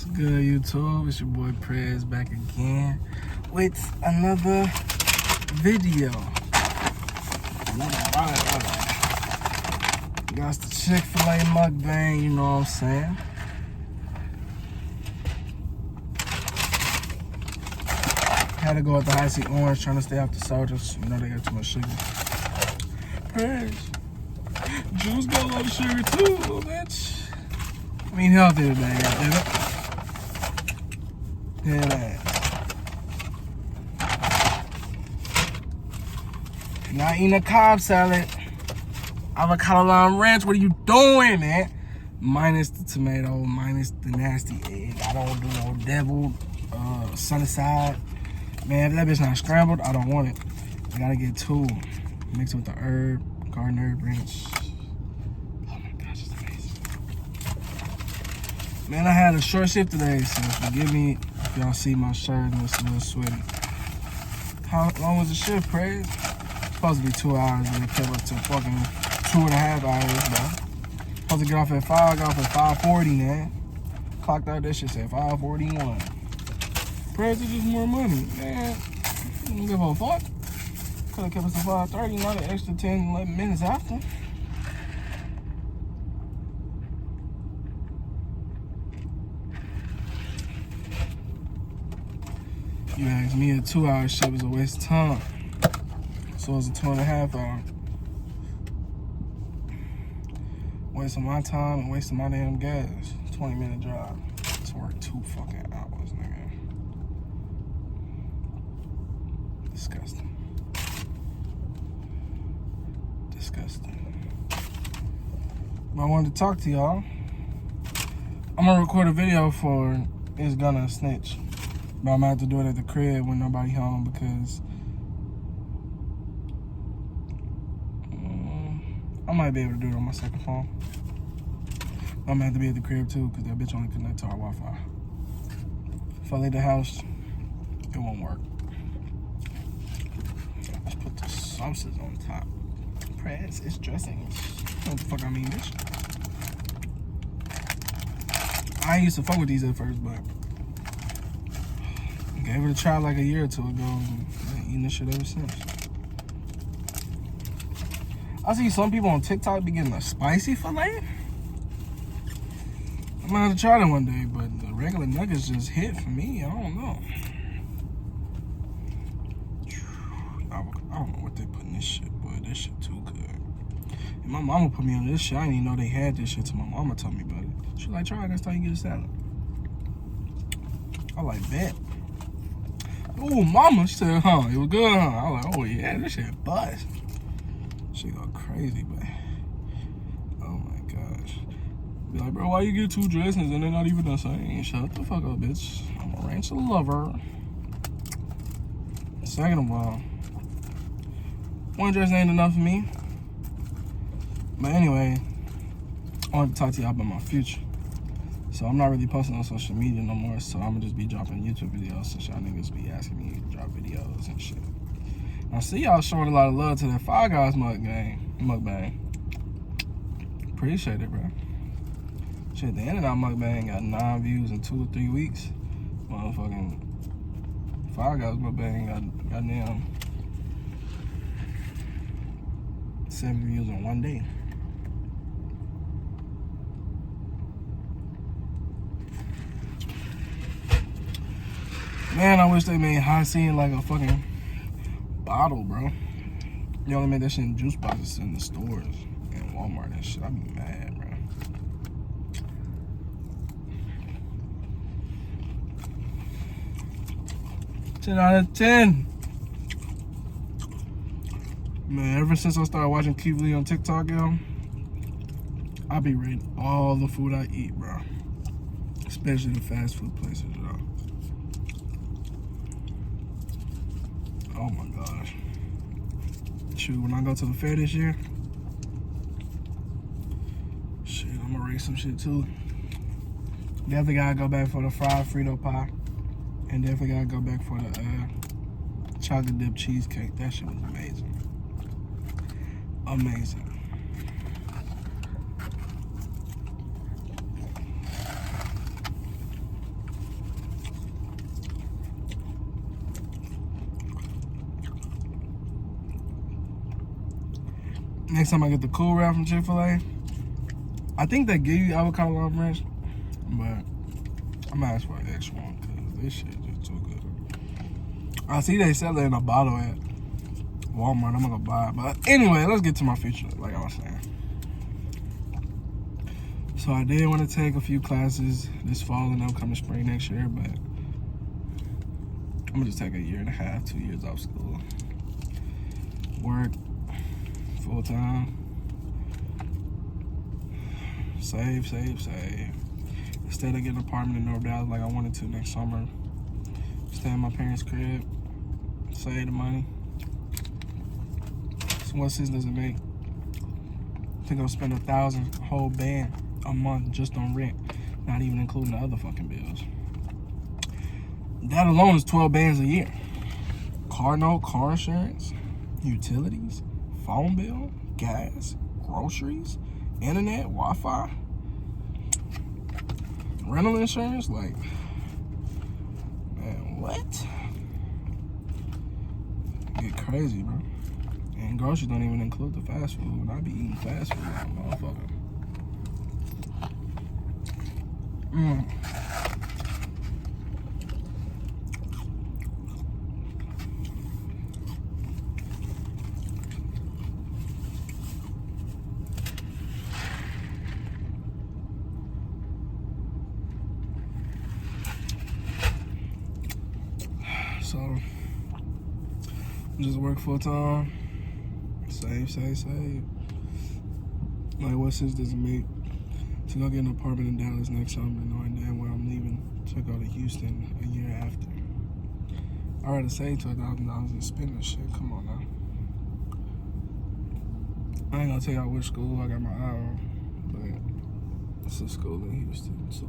Good YouTube, it's your boy Prez back again with another video. Got the Fil A Mukbang, you know what I'm saying? Had to go with the icy orange, trying to stay off the sodas. You know they got too much sugar. Prez, juice got a lot of sugar too, bitch. I mean healthy today, goddammit. Yeah, that. Not eating a Cobb salad. Avocado lime ranch, what are you doing, man? Minus the tomato, minus the nasty egg. I don't do no deviled sunny side. Man, if that bitch not scrambled, I don't want it. I gotta get two. Mix it with the herb, garden herb ranch. Oh my gosh, it's amazing. Man, I had a short shift today, so forgive me if y'all see my shirt and it's a little sweaty. How long was the shift, Prez? Supposed to be 2 hours, and it kept up to fucking 2.5 hours, bro. Supposed to get off at 5, got off at 5:40, man. Clocked out, that shit said 5:41. Prez, it's just more money, man. You don't give a fuck. Could've kept us to 5:30, not an extra 10, 11 minutes after. You asked me, a 2-hour shift was a waste of time. So it's a 2.5 hour. Wasting my time and wasting my damn gas. 20-minute drive to work 2 fucking hours, nigga. Disgusting. Disgusting. But I wanted to talk to y'all. I'm gonna record a video for It's Gonna Snitch. But I'm gonna have to do it at the crib when nobody home because I might be able to do it on my second phone. I'm gonna have to be at the crib too because that bitch only connects to our Wi-Fi. If I leave the house, it won't work. Let's put the sauces on top. Prez, it's dressing. What the fuck I mean, bitch? I used to fuck with these at first, but gave it a try like a year or two ago and been eating this shit ever since. I see some people on TikTok be getting a spicy filet. I might have to try that one day, but the regular nuggets just hit for me. I don't know. I don't know what they put in this shit, boy. This shit too good. And my mama put me on this shit. I didn't even know they had this shit till my mama told me about it. She like, try it next time you get a salad. I like that. Oh, mama, she said, huh? It was good, huh? I was like, oh yeah, this shit bust. She go crazy, but oh my gosh. Be like, bro, why you get 2 dressings and they're not even the same? Shut the fuck up, bitch. I'm a ranch lover. Second of all, 1 dressing ain't enough for me. But anyway, I wanted to talk to y'all about my future. So I'm not really posting on social media no more, so I'm gonna just be dropping YouTube videos since y'all niggas be asking me to drop videos and shit. I see y'all showing a lot of love to that Five Guys mukbang. Appreciate it, bro. Shit, the end of that mukbang got 9 views in 2 or 3 weeks. Motherfucking Five Guys mukbang got goddamn 7 views in 1 day. Man, I wish they made high C like a fucking bottle, bro. They only made that shit in juice boxes in the stores and Walmart and shit. I'd be mad, bro. Ten out of 10. Man, ever since I started watching Keith Lee on TikTok, yo, I be rating all the food I eat, bro. Especially the fast food places, yo. Oh my gosh. Shoot, when I go to the fair this year, shit, I'm gonna rate some shit too. Definitely gotta go back for the fried Frito pie. And definitely gotta go back for the chocolate dip cheesecake. That shit was amazing. Amazing. Next time I get the cool wrap from Chick-fil A, I think they give you avocado lime ranch, but I'm gonna ask for an extra one because this shit just too good. I see they sell it in a bottle at Walmart. I'm gonna buy it. But anyway, let's get to my future, like I was saying. So I did want to take a few classes this fall and upcoming spring next year, but I'm gonna just take a year and a half, 2 years off school. Work full time. Save. Instead of getting an apartment in North Dallas like I wanted to next summer, stay in my parents' crib, save the money. So what sense does it make? I think I'll spend $1,000 whole band a month just on rent, not even including the other fucking bills. That alone is 12 bands a year. Car note, car insurance, utilities, phone bill, gas, groceries, internet, Wi-Fi, rental insurance. Like, man, what? Get crazy, bro. And groceries don't even include the fast food. And I be eating fast food like a motherfucker. So, just work full time, save. Like, what sense does it make to go get an apartment in Dallas next summer knowing damn well I'm leaving to go to Houston a year after? I'd rather save $12,000 and spend this shit. Come on now. I ain't gonna tell y'all which school I got my eye on, but it's a school in Houston, so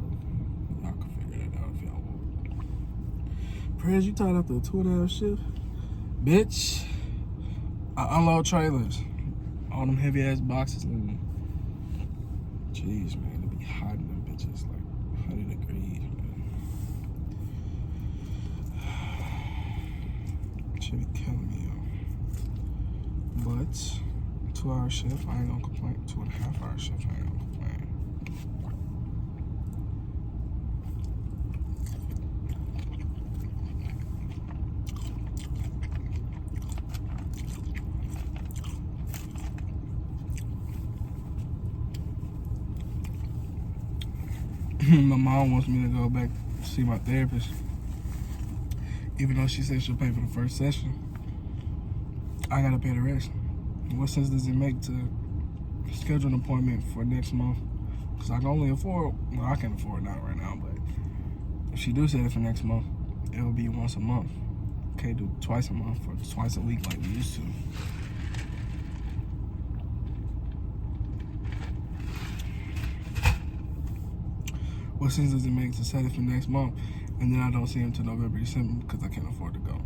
y'all can figure that out if y'all want. Prez, you tied up the 2.5 shift? Bitch, I unload trailers. All them heavy ass boxes and jeez, man, it be hot in them bitches, like 100 degrees, man. Should be killing me, yo. But 2-hour shift, I ain't gonna complain. 2.5-hour shift, I ain't gonna complain. My mom wants me to go back to see my therapist, even though she said she'll pay for the first session. I gotta pay the rest. What sense does it make to schedule an appointment for next month? Because I can only afford, well, I can't afford it not right now, but if she do set it for next month, it'll be once a month. Can't do twice a month or twice a week like we used to. What sense does it make to set it for next month and then I don't see him till November, December because I can't afford to go?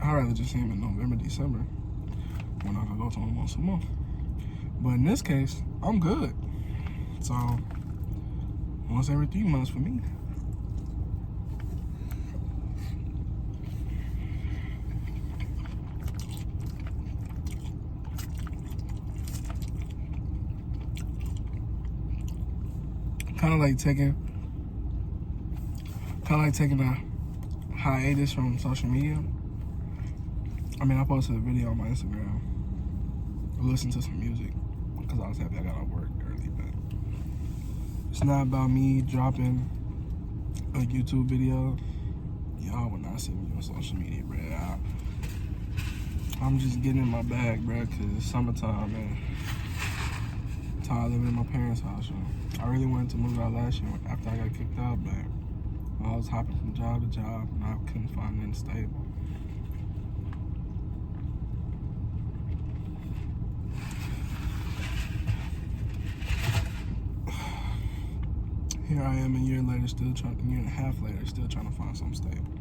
I'd rather just see him in November, December when I can go to him once a month. But in this case, I'm good. So, once every 3 months for me. Kind of like taking a hiatus from social media. I mean, I posted a video on my Instagram. I listened to some music because I was happy I got off work early. But it's not about me dropping a YouTube video. Y'all will not see me on social media, bro. I'm just getting in my bag, bro, because it's summertime, man. I'm tired of living in my parents' house, yo. I really wanted to move out last year after I got kicked out, but I was hopping from job to job and I couldn't find anything stable. Here I am a year and a half later, still trying to find something stable.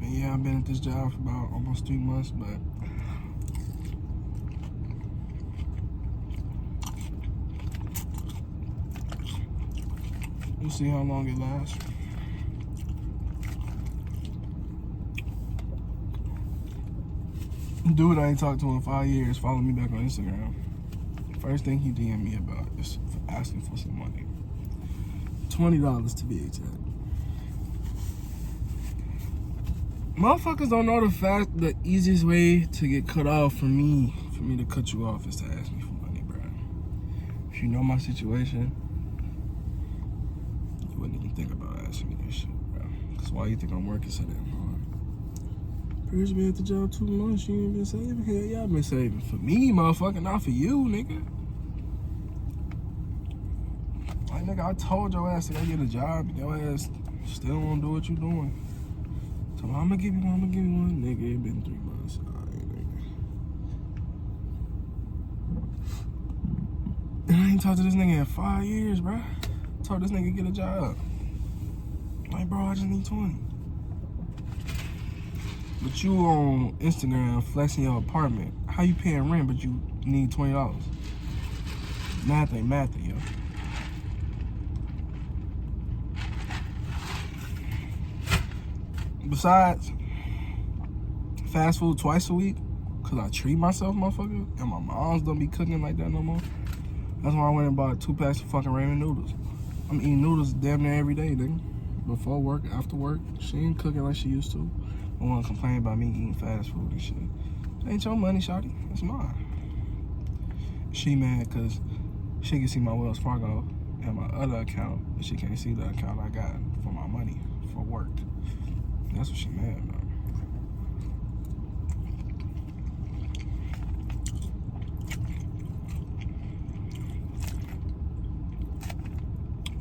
And yeah, I've been at this job for about almost 3 months, but we'll see how long it lasts. Dude I ain't talked to in 5 years follow me back on Instagram. First thing he DM me about is asking for some money. $20 to be exact. Motherfuckers don't know the easiest way to get cut off for me to cut you off is to ask me for money, bro. If you know my situation, you wouldn't even think about asking me this shit, bro. That's why you think I'm working so damn hard. Bruce been at the job 2 months, you ain't been saving? Hell yeah, I've been saving. For me, motherfucker, not for you, nigga. Like, nigga, I told your ass to go get a job, and your ass still won't do what you doing. So I'm gonna give you one, nigga. It been 3 months. Alright, nigga. And I ain't talked to this nigga in 5 years, bro. Told this nigga get a job. Like, bro, I just need 20. But you on Instagram flexing your apartment. How you paying rent, but you need $20? Math ain't math, yo. Besides, fast food twice a week, cause I treat myself, motherfucker, and my moms don't be cooking like that no more. That's why I went and bought 2 packs of fucking ramen noodles. I'm eating noodles damn near every day, nigga. Before work, after work. She ain't cooking like she used to. I wanna complain about me eating fast food and shit. It ain't your money, shawty. It's mine. She mad cause she can see my Wells Fargo and my other account, but she can't see the account I got for my money for work. That's what she mad about.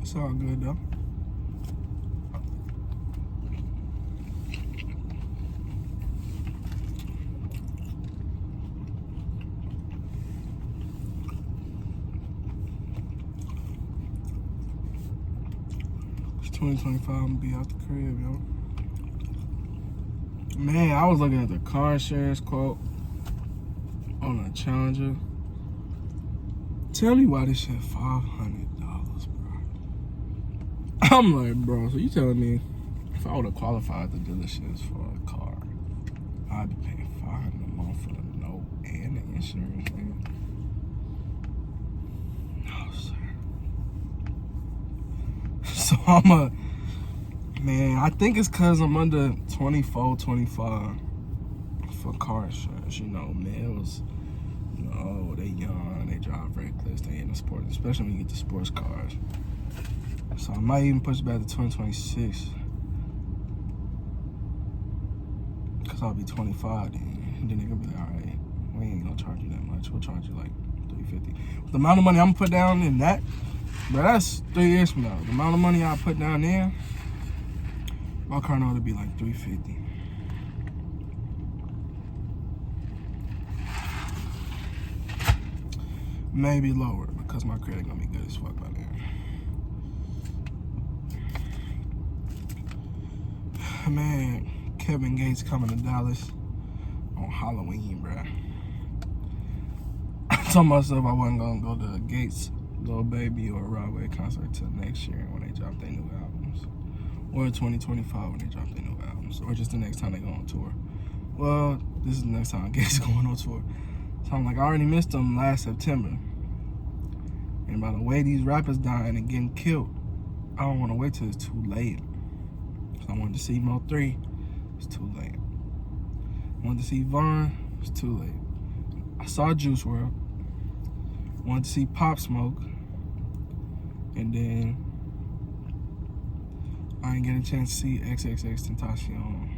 It's all good though. It's 2025, I'm gonna be out the crib, yo. Man, I was looking at the car insurance quote on a Challenger. Tell me why this shit $500, bro. I'm like, bro, so you telling me if I would have qualified the dealerships for a car, I'd be paying $500 a month for the note and the insurance, man? No, sir. So man, I think it's cause I'm under 24, 25 for car insurance. You know, males, you know, they young, they drive reckless, they in the sports, especially when you get the sports cars. So I might even push back to 2026. Cause I'll be 25 then. And then they're gonna be like, all right, we ain't gonna charge you that much. We'll charge you like $350. The amount of money I'm gonna put down in that, bro, that's 3 years from now. The amount of money I put down there, my car note would be like $350. Maybe lower because my credit gonna be good as fuck by then. Man, Kevin Gates coming to Dallas on Halloween, bruh. I told myself I wasn't gonna go to Gates' Lil Baby or Broadway concert till next year when they drop their new albums. Or 2025 when they drop their new albums. Or just the next time they go on tour. Well, this is the next time Gates going on tour. So I'm like, I already missed them last September. And by the way these rappers dying and getting killed, I don't want to wait till it's too late. So I wanted to see Mo 3, it's too late. I wanted to see Vaughn, it's too late. I saw Juice WRLD. Wanted to see Pop Smoke. And then I didn't get a chance to see XXXTentacion.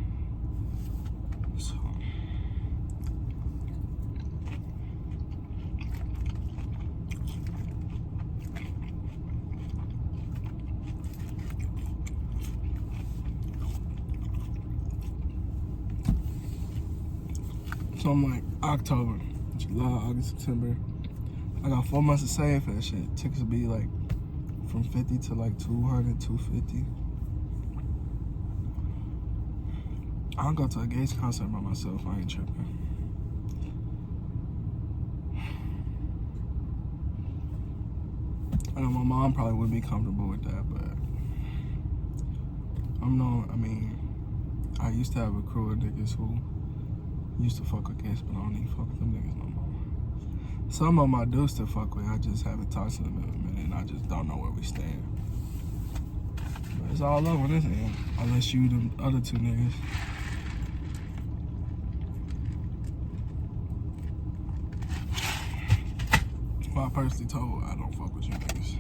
So I'm like October, July, August, September. I got 4 months to save for that shit. Tickets will be like from 50 to like 200, 250. I'll go to a Gates concert by myself. I ain't tripping. I know my mom probably wouldn't be comfortable with that, but I used to have a crew of niggas who Used to fuck with Gates, but I don't even fuck with them niggas no more. Some of them I do still fuck with. I just haven't talked to them in a minute, and I just don't know where we stand. But it's all over this end, unless you the other two niggas. Well, I personally told I don't fuck with you niggas.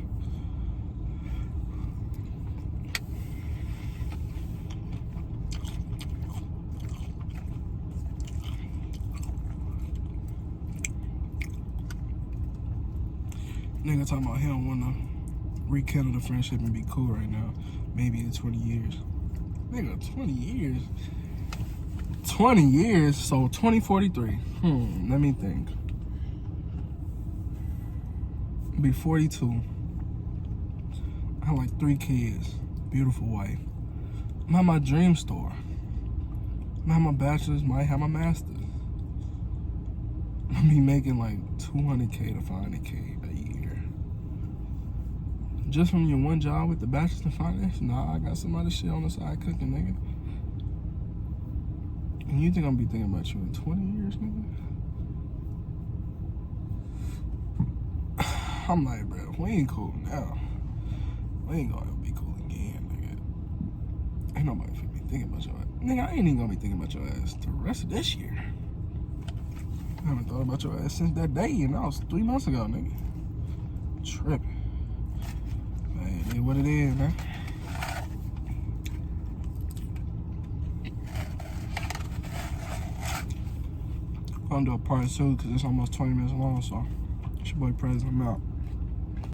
Nigga talking about he don't want to rekindle the friendship and be cool right now. Maybe in 20 years. Nigga, 20 years? 20 years? So 2043. Let me think. Be 42. I have like 3 kids. Beautiful wife. I'm at my dream store. I have my bachelor's, might have my master's. I'll be making like 200K to 500K a year. Just from your one job with the bachelor's in finance? Nah, I got some other shit on the side cooking, nigga. And you think I'm gonna be thinking about you in 20 years, nigga? I'm like, bro, we ain't cool now. We ain't gonna be cool again, nigga. Ain't nobody finna be thinking about your ass. Nigga, I ain't even gonna be thinking about your ass the rest of this year. I haven't thought about your ass since that day, and that was 3 months ago, nigga. Tripping. Man, it is what it is, man. I'm gonna do a part 2 because it's almost 20 minutes long, so it's your boy Prez, I'm out.